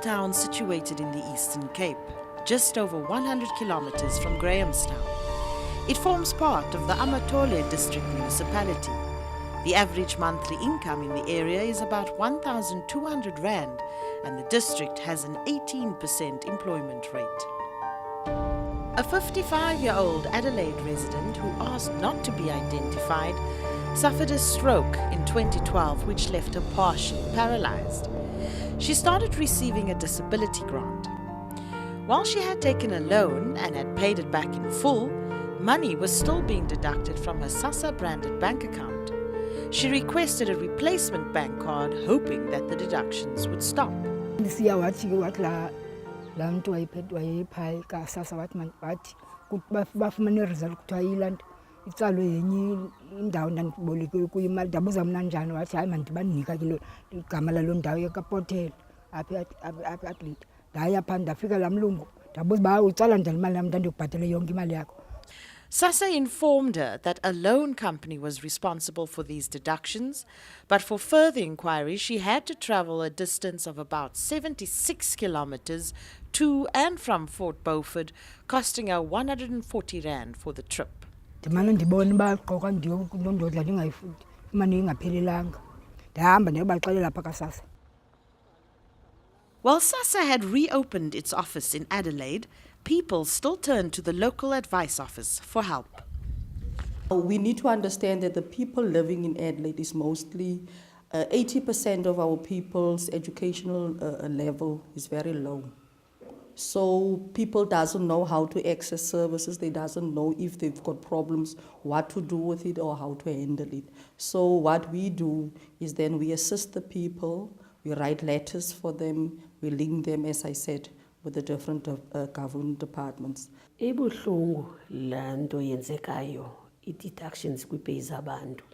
town situated in the Eastern Cape, just over 100 kilometers from Grahamstown. It forms part of the Amatole district municipality. The average monthly income in the area is about 1,200 rand, and the district has an 18% employment rate. A 55-year-old Adelaide resident who asked not to be identified suffered a stroke in 2012 which left her partially paralyzed. She started receiving a disability grant. While she had taken a loan and had paid it back in full, money was still being deducted from her SASSA-branded bank account. She requested a replacement bank card, hoping that the deductions would stop. laa mntu wayephaa kasasa wathi bafumane result kuthiwa ilanto itsalwe yenye indawo ndandiboleke kuyo imali ndabuza mna njani wathi hayi mandibanika ke igama laloo ndawo yekapotela apha atleta ndaya phaa ndafika laa mlungu ndabuza uba utsala njani imali yam ndandiyokubhatele yonke imali yakho. SASSA informed her that a loan company was responsible for these deductions, but for further inquiry she had to travel a distance of about 76 kilometers to and from Fort Beaufort, costing her 140 rand for the trip. Ndimane ndibona uba qoka ndiyondodla ndingayifundi imali ingaphelelanga ndahamba ndiyobaxelela apha kaSASSA. While SASSA had reopened its office in Adelaide, people still turned to the local advice office for help. We need to understand that the people living in Adelaide is mostly 80% of our people's educational level is very low. So people doesn't know how to access services, they doesn't know if they've got problems, what to do with it or how to handle it. So what we do is then we assist the people, we write letters for them, we link them, as I said, with the different government departments. Ibuhlungu laa nto yenzekayo i-deductions kwii-pay zabantu.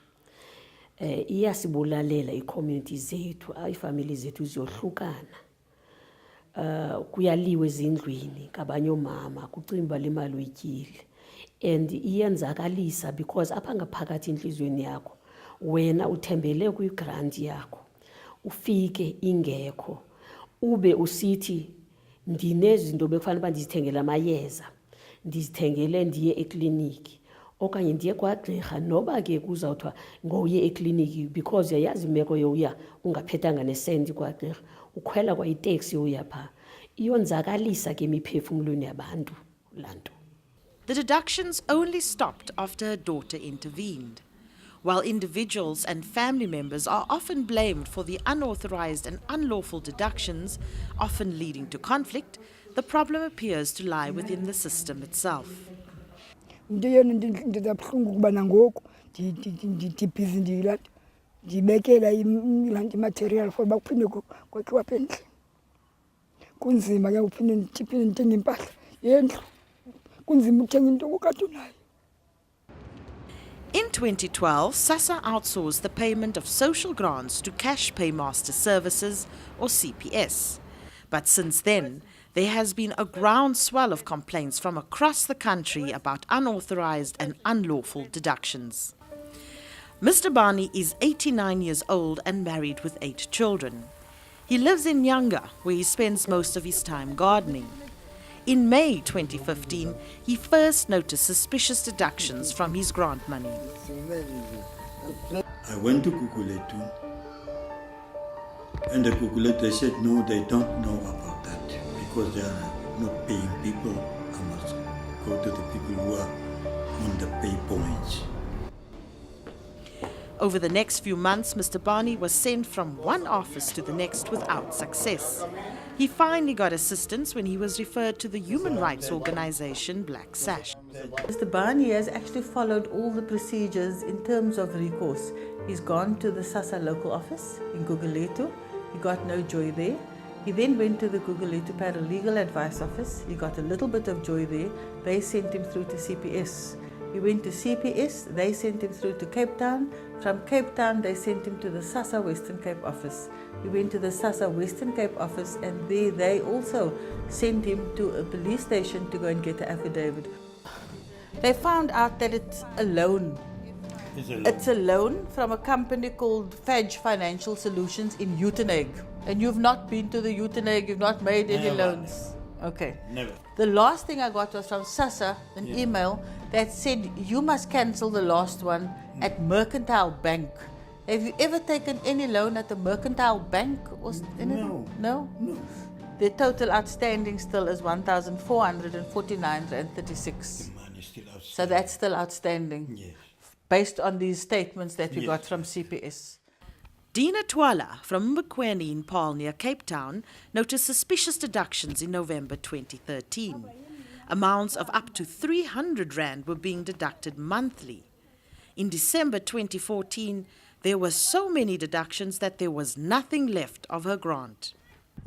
Iyasibulalela ii-community zethu, iifamily zethu ziyohlukana. Kuyaliwe ezindlwini ngabanye oomama kucimba le mali uyityile. And iyenzakalisa because apha ngaphakathi entliziyweni yakho wena uthembele kwi-grant yakho ufike ingekho ube usithi ndinezinto bekufanele uba ndizithengele amayeza ndizithengele ndiye ekliniki okanye ndiye kwagqirha noba ke kuzawuthiwa ngowuye ekliniki because yayazi imeko yowuya ungaphethanga nesenti kwagqirha ukhwela kwa iteksi yoya phaa iyonzakalisa ke imiphefumulweni yabantu laa nto. The deductions only stopped after her daughter intervened. While individuals and family members are often blamed for the unauthorized and unlawful deductions, often leading to conflict, the problem appears to lie within the system itself. Ndizabuhlungu kuba nangoku ndibhizi ndibekela imaterial for uba kuphinde kwakhiwa apha endlini. Kunzima ke uphinde ndithenge impahla yendlu. Kunzima uthenga into okade unayo. In 2012, SASSA outsourced the payment of social grants to Cash Paymaster Services, or CPS. But since then, there has been a groundswell of complaints from across the country about unauthorized and unlawful deductions. Mr. Barney is 89 years old and married with 8 children. He lives in Nyanga, where he spends most of his time gardening. In May 2015, he first noticed suspicious deductions from his grant money. I went to Kukuletu, and the Kukuletu said, no, they don't know about that because they are not paying people. I must go to the people who are on the pay points. Over the next few months, Mr. Barney was sent from one office to the next without success. He finally got assistance when he was referred to the human rights organization Black Sash. Mr. Barney has actually followed all the procedures in terms of recourse. He's gone to the SASSA local office in Guguletu. He got no joy there. He then went to the Guguletu paralegal advice office. He got a little bit of joy there. They sent him through to CPS. He went to CPS, they sent him through to Cape Town. From Cape Town, they sent him to the SASSA Western Cape office. He went to the SASSA Western Cape office, and there they also sent him to a police station to go and get an affidavit. They found out that it's a loan It's a loan from a company called Fedge Financial Solutions in Uitenhage. And you've not been to the Uitenhage, you've not made any loans? Okay. Never. The last thing I got was from SASSA, an email that said you must cancel the last one at Mercantile Bank. Have you ever taken any loan at the Mercantile Bank or anything? No. No? The total outstanding still is 1,449 Rand 36. The money is still outstanding. So that's still outstanding, Yes. based on these statements that we Yes. got from CPS. Dina Twala from Mbukweni in Paarl near Cape Town noticed suspicious deductions in November 2013. Amounts of up to 300 Rand were being deducted monthly. In December 2014, there were so many deductions that there was nothing left of her grant.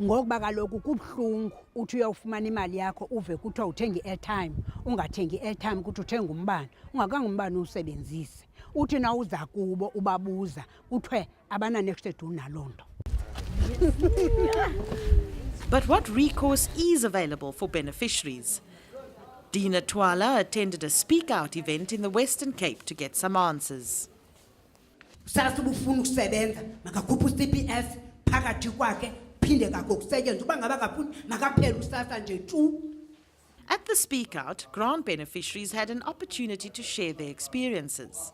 ngokuba kaloku kubuhlungu uthi uyofumana imali yakho uve kuthiwa uthenga i-airtime ungathengi i-airtime kuthi uthenga umbane ungakanga umbane uwusebenzise uthi na uza kubo ubabuza kuthiwe abana-next edu naloo nto. But what recourse is available for beneficiaries? Dina Twala attended a speak out event in the Western Cape to get some answers. Sasa ubufuna ukusebenza makakhupha u-CPS phakathi kwakhe phinde kakho kusetyenzwa uba ngaba kafuni makaphela usasa nje tu. At the speak out, grant beneficiaries had an opportunity to share their experiences.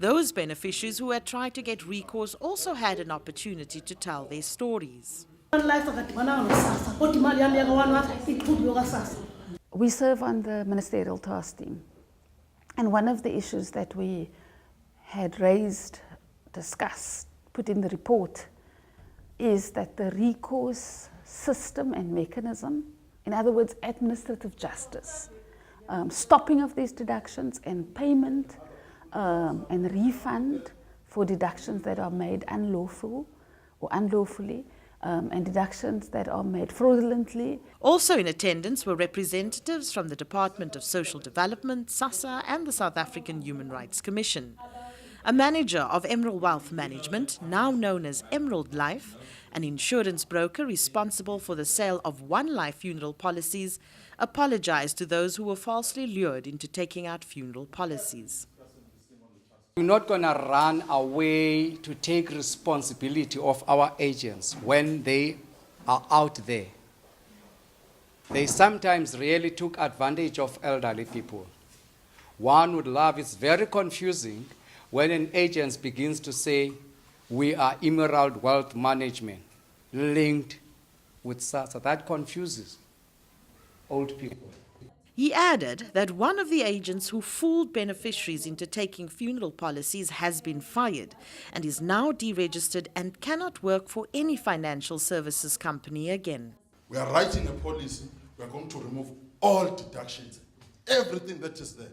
Those beneficiaries who had tried to get recourse also had an opportunity to tell their stories. We serve on the ministerial task team, and one of the issues that we had raised, discussed, put in the report is that the recourse system and mechanism, in other words, administrative justice, stopping of these deductions and payment and refund for deductions that are made unlawful or unlawfully, and deductions that are made fraudulently. Also in attendance were representatives from the Department of Social Development, SASSA, and the South African Human Rights Commission. A manager of Emerald Wealth Management, now known as Emerald Life, an insurance broker responsible for the sale of One Life funeral policies, apologized to those who were falsely lured into taking out funeral policies. We're not going to run away to take responsibility of our agents when they are out there. They sometimes really took advantage of elderly people. One would love, it's very confusing when an agent begins to say, we are Emerald Wealth Management linked with SASSA. That confuses old people. He added that one of the agents who fooled beneficiaries into taking funeral policies has been fired and is now deregistered and cannot work for any financial services company again. We are writing a policy. We are going to remove all deductions, everything that is there.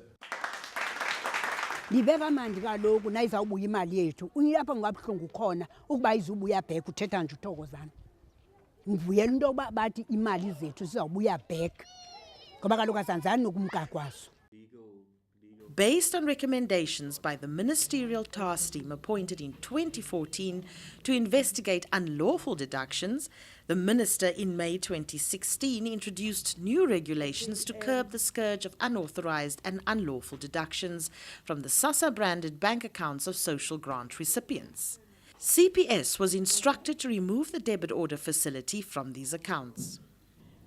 Libeka mandi kaloku nayizawubuya imali yethu uyapha ngabuhlungu khona ukuba izubuya back uthetha nje uthokozana ngivuyela into yokuba bathi imali zethu zizawubuya back ngoba kaloku asanzani nokumka kwazo. Based on recommendations by the ministerial task team appointed in 2014 to investigate unlawful deductions, the minister in May 2016 introduced new regulations to curb the scourge of unauthorized and unlawful deductions from the SASSA-branded bank accounts of social grant recipients. CPS was instructed to remove the debit order facility from these accounts.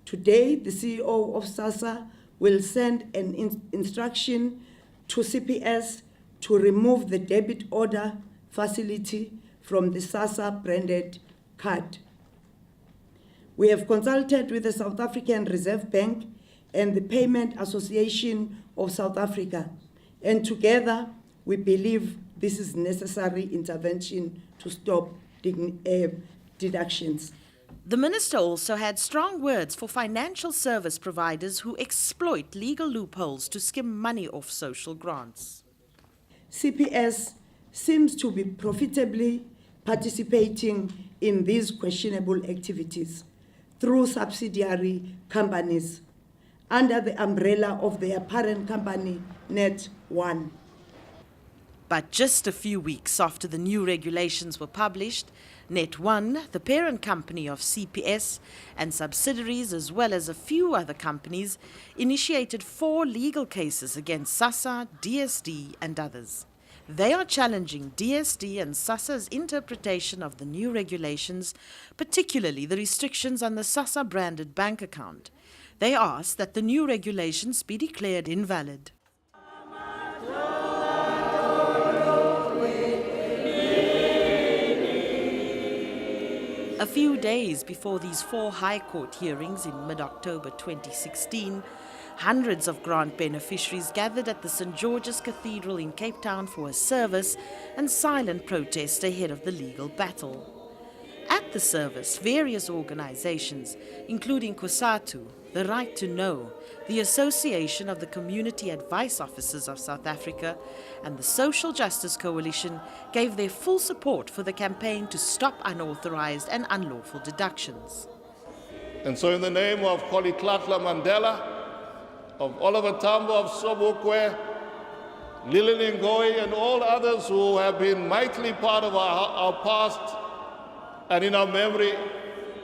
Today, the CEO of SASSA will send an instruction to CPS to remove the debit order facility from the SASSA branded card. We have consulted with the South African Reserve Bank and the Payment Association of South Africa, and together we believe this is necessary intervention to stop deductions. The minister also had strong words for financial service providers who exploit legal loopholes to skim money off social grants. CPS seems to be profitably participating in these questionable activities through subsidiary companies under the umbrella of their parent company, Net1. But just a few weeks after the new regulations were published, Net1, the parent company of CPS, and subsidiaries as well as a few other companies, initiated 4 legal cases against SASSA, DSD and others. They are challenging DSD and SASSA's interpretation of the new regulations, particularly the restrictions on the SASSA branded bank account. They ask that the new regulations be declared invalid. A few days before these 4 High Court hearings in mid-October 2016, hundreds of grant beneficiaries gathered at the St. George's Cathedral in Cape Town for a service and silent protest ahead of the legal battle. At the service, various organizations, including COSATU, the Right to Know, the Association of the Community Advice Officers of South Africa, and the Social Justice Coalition gave their full support for the campaign to stop unauthorized and unlawful deductions. And so in the name of Rolihlahla Mandela, of Oliver Tambo of Sobukwe, Lilian Ngoyi, and all others who have been mightily part of our past and in our memory,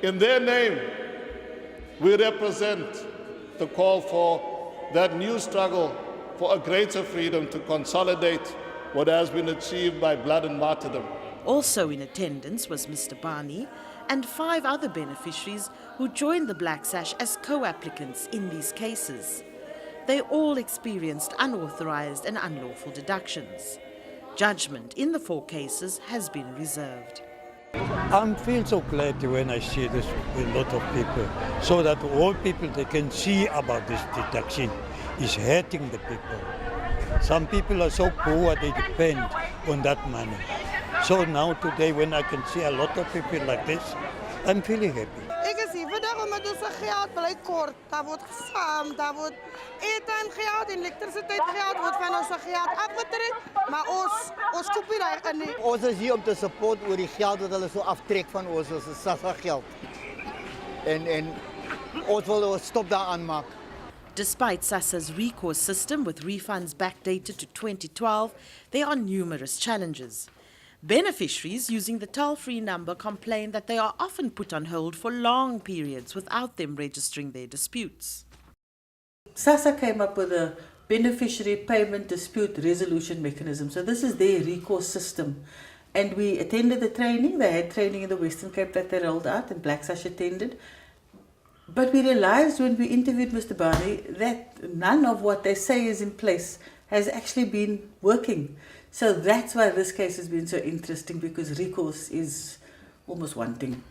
in their name, we represent the call for that new struggle for a greater freedom to consolidate what has been achieved by blood and martyrdom. Also in attendance was Mr. Barney and 5 other beneficiaries who joined the Black Sash as co-applicants in these cases. They all experienced unauthorized and unlawful deductions. Judgment in the 4 cases has been reserved. I feel so glad when I see this with a lot of people, so that all people they can see about this deduction is hurting the people. Some people are so poor they depend on that money. So now today when I can see a lot of people like this, I'm feeling happy. Ek is hier vandag omdat ons se geld bly kort. Daar word gesaam, daar word airtime geld en elektrisiteit geld word van ons se geld afgetrek, maar ons koop nie daai in nie. Ons is hier om te support oor die geld wat hulle so aftrek van ons SASSA geld. En ons wil stop daaraan maak. Despite SASSA's recourse system with refunds backdated to 2012, there are numerous challenges. Beneficiaries using the toll-free number complain that they are often put on hold for long periods without them registering their disputes. SASSA came up with a beneficiary payment dispute resolution mechanism. So this is their recourse system. And we attended the training. They had training in the Western Cape that they rolled out and Black Sash attended. But we realized when we interviewed Mr. Barney that none of what they say is in place has actually been working. So that's why this case has been so interesting, because recourse is almost wanting.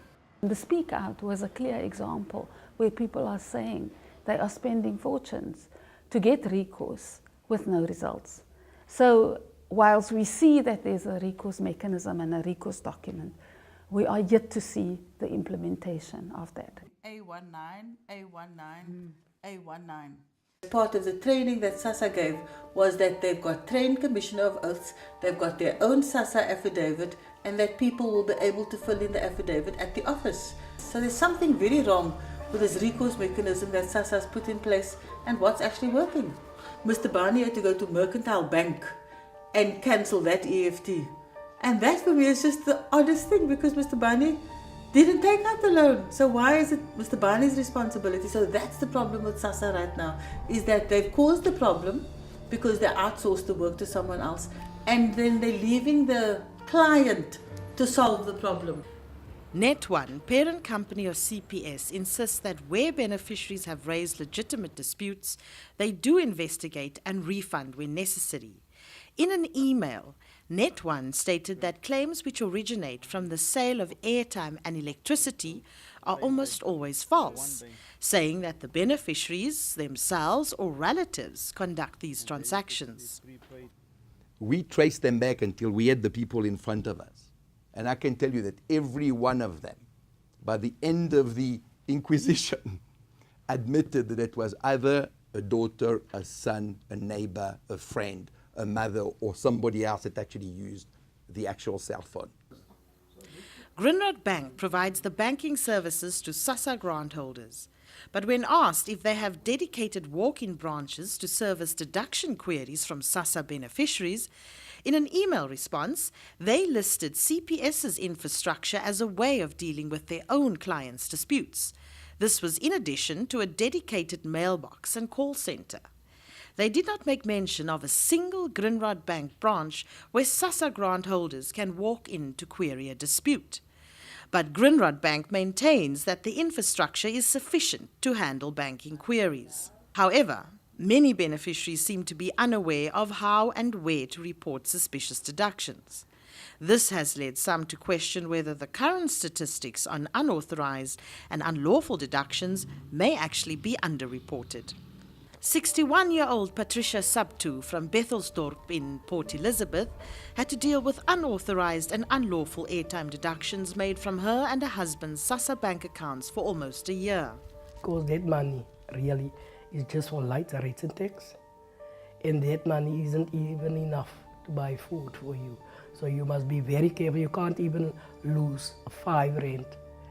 The Speak Out was a clear example where people are saying they are spending fortunes to get recourse with no results. So whilst we see that there's a recourse mechanism and a recourse document, we are yet to see the implementation of that. A19, A19, A19. Part of the training that SASSA gave was that they've got trained Commissioner of Oaths, they've got their own SASSA affidavit, and that people will be able to fill in the affidavit at the office. So there's something very wrong with this recourse mechanism that SASSA has put in place and what's actually working. Mr. Barney had to go to Mercantile Bank and cancel that EFT. And that for me is just the oddest thing, because Mr. Barney didn't take out the loan. So why is it Mr. Barney's responsibility? So that's the problem with SASSA right now, is that they've caused the problem because they outsourced the work to someone else, and then they're leaving the client to solve the problem. Net1, parent company of CPS, insists that where beneficiaries have raised legitimate disputes, they do investigate and refund when necessary. In an email, Net1 stated that claims which originate from the sale of airtime and electricity are almost always false, saying that the beneficiaries themselves or relatives conduct these transactions. We traced them back until we had the people in front of us. And I can tell you that every one of them, by the end of the Inquisition, admitted that it was either a daughter, a son, a neighbor, a friend, a mother, or somebody else that actually used the actual cell phone. Grindrod Bank provides the banking services to SASSA grant holders. But when asked if they have dedicated walk-in branches to service deduction queries from SASSA beneficiaries, in an email response, they listed CPS's infrastructure as a way of dealing with their own clients' disputes. This was in addition to a dedicated mailbox and call center. They did not make mention of a single Grindrod Bank branch where SASSA grant holders can walk in to query a dispute. But Grindrod Bank maintains that the infrastructure is sufficient to handle banking queries. However, many beneficiaries seem to be unaware of how and where to report suspicious deductions. This has led some to question whether the current statistics on unauthorized and unlawful deductions may actually be underreported. 61-year-old Patricia Subtu from Bethelsdorp in Port Elizabeth had to deal with unauthorized and unlawful airtime deductions made from her and her husband's SASSA bank accounts for almost a year. Because that money really is just for lights, rates and tax, and that money isn't even enough to buy food for you. So you must be very careful. You can't even lose a 5 rand,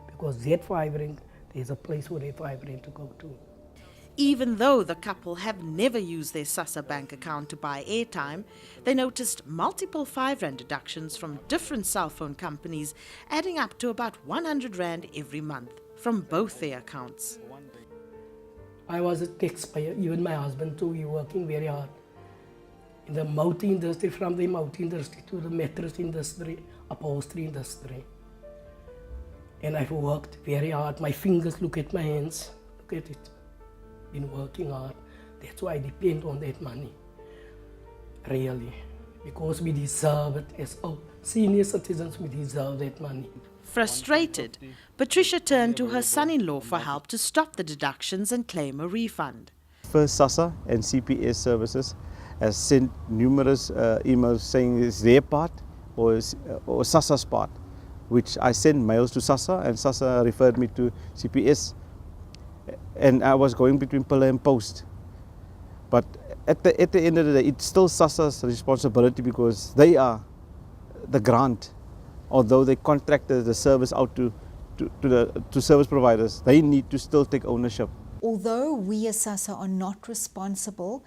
because that 5 rand, there's a place for that 5 rand to go to. Even though the couple have never used their SASSA bank account to buy airtime, they noticed multiple 5 rand deductions from different cell phone companies, adding up to about 100 rand every month from both their accounts. I was a taxpayer, even my husband too, we were working very hard. In the multi industry, from the multi industry to the mattress industry, upholstery industry. And I've worked very hard. My fingers, look at my hands, look at it. Been working hard. That's why I depend on that money, really, because we deserve it. As senior citizens, we deserve that money. Frustrated, Patricia turned to her son-in-law for help to stop the deductions and claim a refund. First, SASSA and CPS Services has sent numerous emails saying it's their part or SASSA's part, which I sent mails to SASSA, and SASSA referred me to CPS. And I was going between pillar and post. But at the end of the day, it's still SASSA's responsibility, because they are the grant. Although they contracted the service out to service providers, they need to still take ownership. Although we as SASSA are not responsible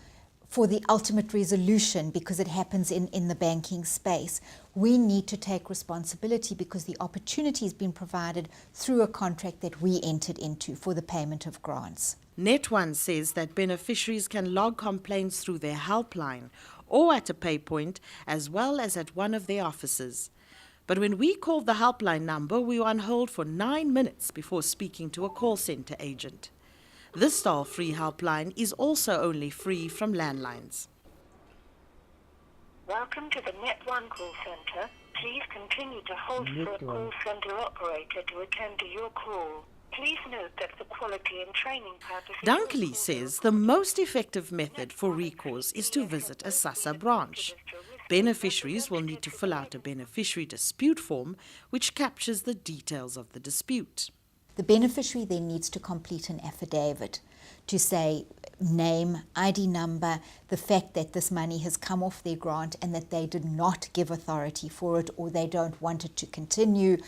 for the ultimate resolution, because it happens in the banking space, we need to take responsibility because the opportunity has been provided through a contract that we entered into for the payment of grants. Net1 says that beneficiaries can log complaints through their helpline or at a pay point, as well as at one of their offices. But when we called the helpline number, we were on hold for 9 minutes before speaking to a call centre agent. This style-free helpline is also only free from landlines. Welcome to the Net1 call centre. Please continue to hold for a call centre operator to attend to your call. Please note that for quality and training purposes... Dunkley says the most effective method for recourse is to visit a SASSA branch. Beneficiaries will need to fill out a beneficiary dispute form, which captures the details of the dispute. The beneficiary then needs to complete an affidavit to say name, ID number, the fact that this money has come off their grant and that they did not give authority for it, or they don't want it to continue.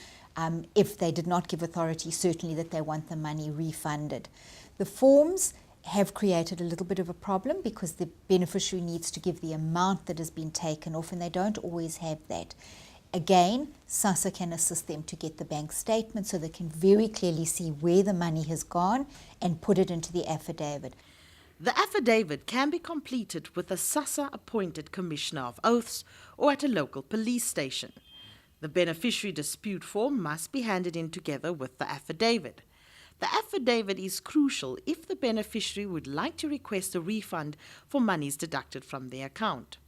If they did not give authority, certainly that they want the money refunded. The forms have created a little bit of a problem because the beneficiary needs to give the amount that has been taken off, and they don't always have that. Again, SASSA can assist them to get the bank statement so they can very clearly see where the money has gone and put it into the affidavit. The affidavit can be completed with a SASSA-appointed Commissioner of Oaths or at a local police station. The beneficiary dispute form must be handed in together with the affidavit. The affidavit is crucial if the beneficiary would like to request a refund for monies deducted from their account.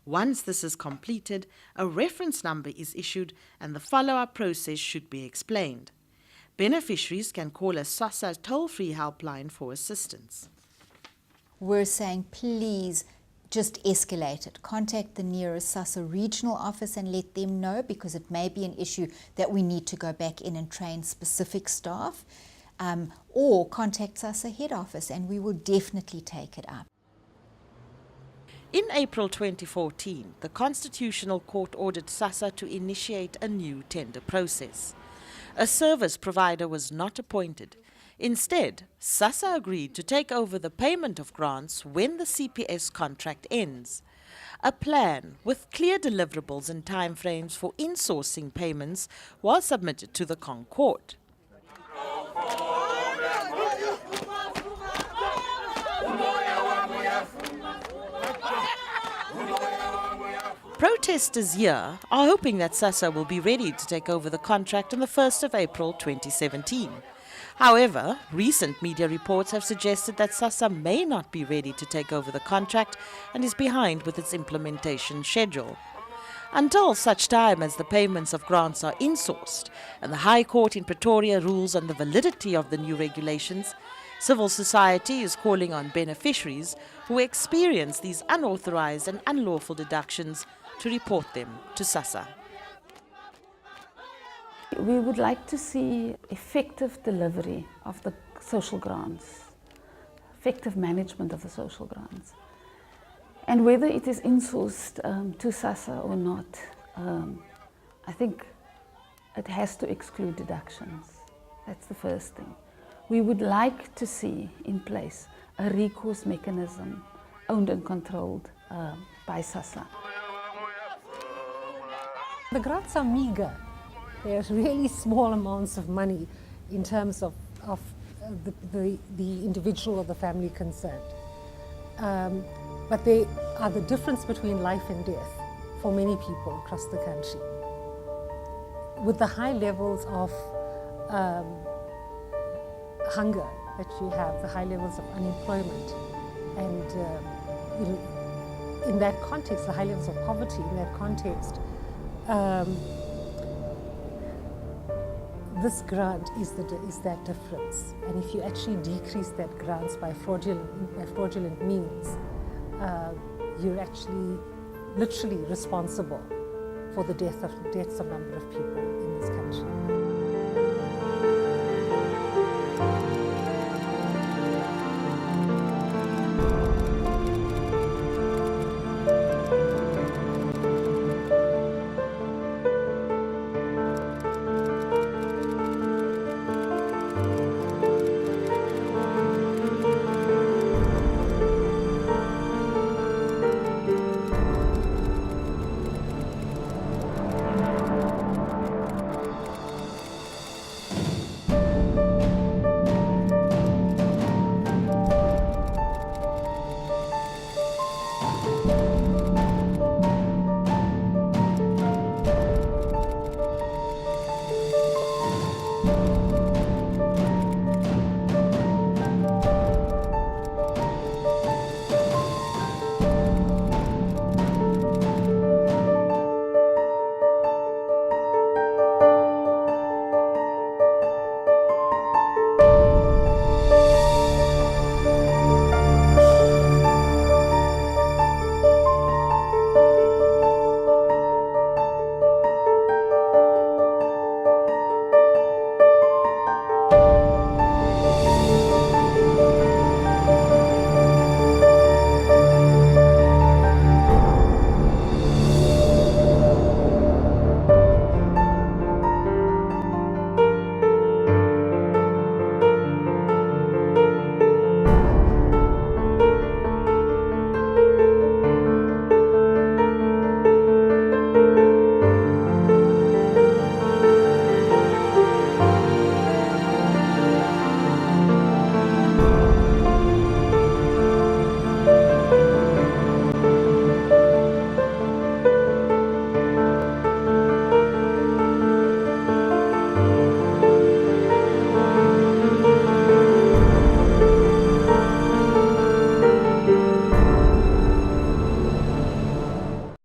Once this is completed, a reference number is issued and the follow-up process should be explained. Beneficiaries can call a SASSA toll-free helpline for assistance. We're saying please just escalate it. Contact the nearest SASSA regional office and let them know, because it may be an issue that we need to go back in and train specific staff, or contact SASSA head office and we will definitely take it up. In April 2014, the Constitutional Court ordered SASSA to initiate a new tender process. A service provider was not appointed. Instead, SASSA agreed to take over the payment of grants when the CPS contract ends. A plan with clear deliverables and timeframes for insourcing payments was submitted to the Court. Protesters here are hoping that SASSA will be ready to take over the contract on the 1st of April 2017. However, recent media reports have suggested that SASSA may not be ready to take over the contract and is behind with its implementation schedule. Until such time as the payments of grants are insourced and the High Court in Pretoria rules on the validity of the new regulations, civil society is calling on beneficiaries who experience these unauthorized and unlawful deductions to report them to SASSA. We would like to see effective delivery of the social grants, effective management of the social grants. And whether it is insourced to SASSA or not, I think it has to exclude deductions. That's the first thing. We would like to see in place a recourse mechanism owned and controlled by SASSA. The grants are meager. They're really small amounts of money in terms of the individual or the family concerned. But they are the difference between life and death for many people across the country. With the high levels of hunger that you have, the high levels of unemployment, and in that context, the high levels of poverty, in that context, this grant is that difference. And if you actually decrease that grants by fraudulent means, you're actually literally responsible for the deaths of a number of people in this country.